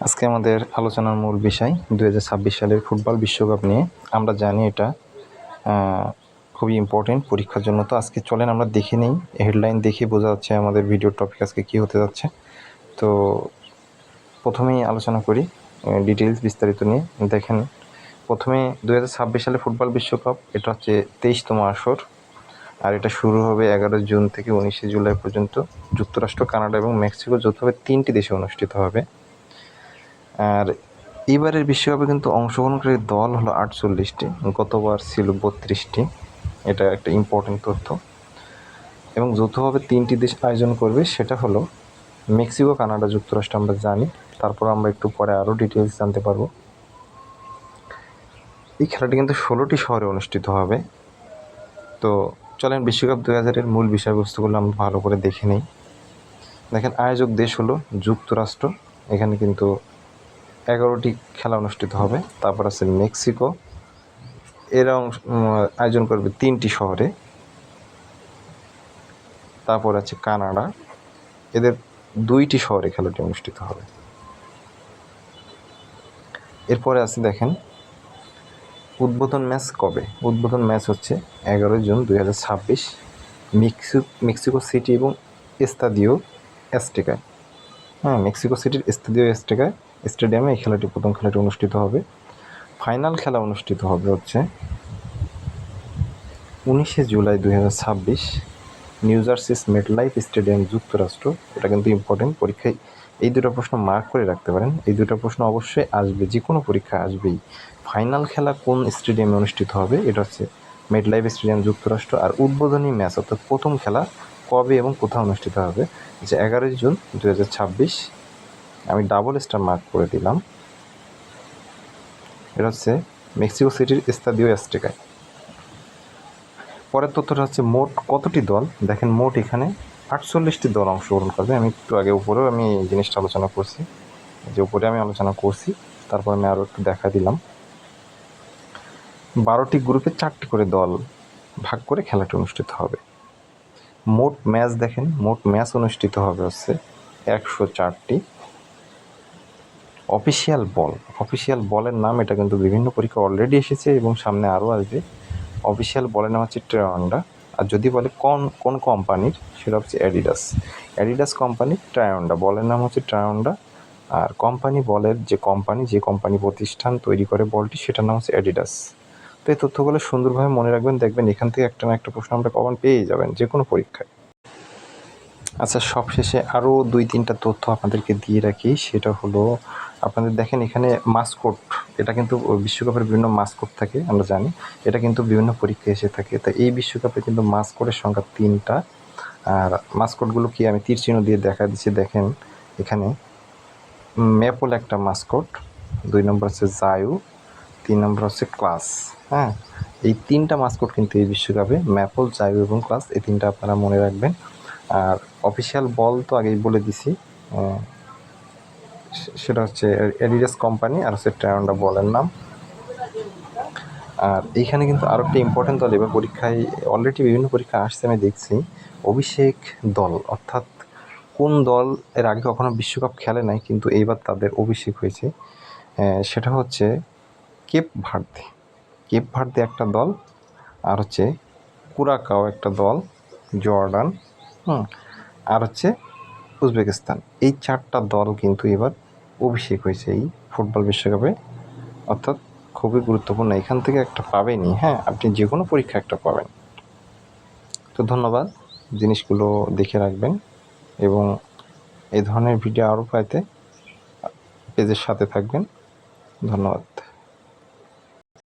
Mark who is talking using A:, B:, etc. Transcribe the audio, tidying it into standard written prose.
A: আজকে আমাদের আলোচনার মূল বিষয় 2026 সালের ফুটবল বিশ্বকাপ নিয়ে। আমরা জানি এটা খুবই ইম্পর্টেন্ট পরীক্ষার জন্য। তো আজকে চলেন আমরা দেখে নিই, হেডলাইন দেখে বোঝা যাচ্ছে আমাদের ভিডিওর টপিক আজকে কী হতে যাচ্ছে। তো প্রথমেই আলোচনা করি ডিটেলস বিস্তারিত নিয়ে। দেখেন, প্রথমে 2026 সালে ফুটবল বিশ্বকাপ, এটা হচ্ছে 23তম আসর, আর এটা শুরু হবে 11 জুন থেকে 19 জুলাই পর্যন্ত। যুক্তরাষ্ট্র, কানাডা এবং মেক্সিকো যৌথভাবে 3টি দেশে অনুষ্ঠিত হবে। আর এবারের বিশ্বকাপে কিন্তু অংশগ্রহণকারী দল হলো 48টি, গতবার ছিল 32টি। এটা একটা ইম্পর্টেন্ট তথ্য। এবং যৌথভাবে 3টি দেশ আয়োজন করবে, সেটা হলো মেক্সিকো, কানাডা, যুক্তরাষ্ট্র। আমরা জানি, তারপর আমরা একটু পরে আরও ডিটেলস জানতে পারবো। এই খেলাটি কিন্তু 16টি শহরে অনুষ্ঠিত হবে। তো চলেন বিশ্বকাপ 2000-এর মূল বিষয়বস্তুগুলো আমরা ভালো করে দেখে নিই। দেখেন, আয়োজক দেশ হলো যুক্তরাষ্ট্র, এখানে কিন্তু 11টি খেলা অনুষ্ঠিত হবে। তারপর আছে মেক্সিকো, এরা আয়োজন করবে 3টি শহরে। তারপর আছে কানাডা, এদের 2টি শহরে খেলাটি অনুষ্ঠিত হবে। এরপরে আছে, দেখেন, উদ্বোধন ম্যাচ কবে। উদ্বোধন ম্যাচ হচ্ছে 11 জুন 2026, মেক্সিকো সিটি এবং এস্তাদিও অ্যাজটেকায়। মেক্সিকো সিটির এস্তাদিও অ্যাজটেকা স্টেডিয়ামে এই খেলাটি, প্রথম খেলাটি অনুষ্ঠিত হবে। ফাইনাল খেলা অনুষ্ঠিত হবে হচ্ছে 19 জুলাই 2026, নিউ জার্সির মেটলাইফ স্টেডিয়াম, যুক্তরাষ্ট্র। এটা কিন্তু ইম্পর্টেন্ট, পরীক্ষায় এই দুটো প্রশ্ন মার্ক করে রাখতে পারেন। এই দুটো প্রশ্ন অবশ্যই আসবে, যে কোনো পরীক্ষা আসবেই। ফাইনাল খেলা কোন স্টেডিয়ামে অনুষ্ঠিত হবে, এটা হচ্ছে মেটলাইফ স্টেডিয়াম, যুক্তরাষ্ট্র। আর উদ্বোধনী ম্যাচ অর্থাৎ প্রথম খেলা কবে এবং কোথায় অনুষ্ঠিত হবে, যে 11 জুন 2026। আমি ডাবল স্টার মার্ক করে দিলাম। এটা হচ্ছে মেক্সিকো সিটির এস্তাদিও অ্যাজটেকায়। পরের তথ্যটা হচ্ছে মোট কতটি দল। দেখেন, মোট এখানে 48টি দল অংশগ্রহণ করবে। আমি একটু আগে উপরেও আমি এই জিনিসটা আলোচনা করছি, যে উপরে আমি আলোচনা করছি, তারপর আমি আরও একটু দেখা দিলাম। 12টি গ্রুপে 4টি করে দল ভাগ করে খেলাটি অনুষ্ঠিত হবে। মোট ম্যাচ, দেখেন, মোট ম্যাচ অনুষ্ঠিত হবে হচ্ছে 104টি। অফিসিয়াল বলের নাম, এটা কিন্তু বিভিন্ন পরীক্ষা অলরেডি এসেছে এবং সামনে আরও আসবে। অফিসিয়াল বলের নাম হচ্ছে ট্রায়োন্ডা। আর যদি বলে কোন কোম্পানির, সেটা হচ্ছে অ্যাডিডাস কোম্পানির ট্রায়োন্ডা। বলের নাম হচ্ছে ট্রায়োন্ডা। আর কোম্পানি, বলের যে কোম্পানি প্রতিষ্ঠান তৈরি করে বলটি, সেটার নাম হচ্ছে অ্যাডিডাস। তো এই তথ্যগুলো সুন্দরভাবে মনে রাখবেন, দেখবেন এখান থেকে একটা না একটা প্রশ্ন আমরা কমন পেয়ে যাবেন যে কোনো পরীক্ষায়। আচ্ছা, সবশেষে আরও 2-3টা তথ্য আপনাদেরকে দিয়ে রাখি। সেটা হলো, আপনাদের দেখেন এখানে মাসকট, এটা কিন্তু বিশ্বকাপের বিভিন্ন মাসকট থাকে, আমরা জানি। এটা কিন্তু বিভিন্ন পরীক্ষায় এসে থাকে। তাই এই বিশ্বকাপে কিন্তু মাসকটের সংখ্যা 3টা। আর মাসকটগুলো কি, আমি তীর চিহ্ন দিয়ে দেখা দিচ্ছি। দেখেন, এখানে ম্যাপল একটা মাসকট, 2 নম্বর হচ্ছে জায়ু, 3 নম্বর হচ্ছে ক্লাস। এই 3টা মাসকট কিন্তু এই বিশ্বকাপে, ম্যাপল, জায়ু এবং ক্লাস, এই 3টা আপনারা মনে রাখবেন। আর অফিসিয়াল বল তো আগেই বলে দিছি, সেটা হচ্ছে অ্যাডিডাস কোম্পানি, আর হচ্ছে ট্রায়োন্ডা বলের নাম। আর এইখানে কিন্তু আরও একটা ইম্পর্টেন্ট দল এবার পরীক্ষায় অলরেডি বিভিন্ন পরীক্ষা আসছে, আমি দেখছি। অভিষেক দল, অর্থাৎ কোন দল এর আগে কখনো বিশ্বকাপ খেলে নাই কিন্তু এইবার তাদের অভিষেক হয়েছে, সেটা হচ্ছে কেপ ভার্দে একটা দল, আর হচ্ছে কুরাকাও একটা দল, জর্ডান, আর হচ্ছে উজবেকিস্তান। এই 4টা দল কিন্তু এবার অভিষেক হয়েছে এই ফুটবল বিশ্বকাপে, অর্থাৎ খুবই গুরুত্বপূর্ণ। এখান থেকে একটা পাবেনই, আপনি যে কোনো পরীক্ষা একটা পাবেন। তো ধন্যবাদ, জিনিসগুলো দেখে রাখবেন এবং এই ধরনের ভিডিও আরও পাইতে পেজের সাথে থাকবেন। ধন্যবাদ।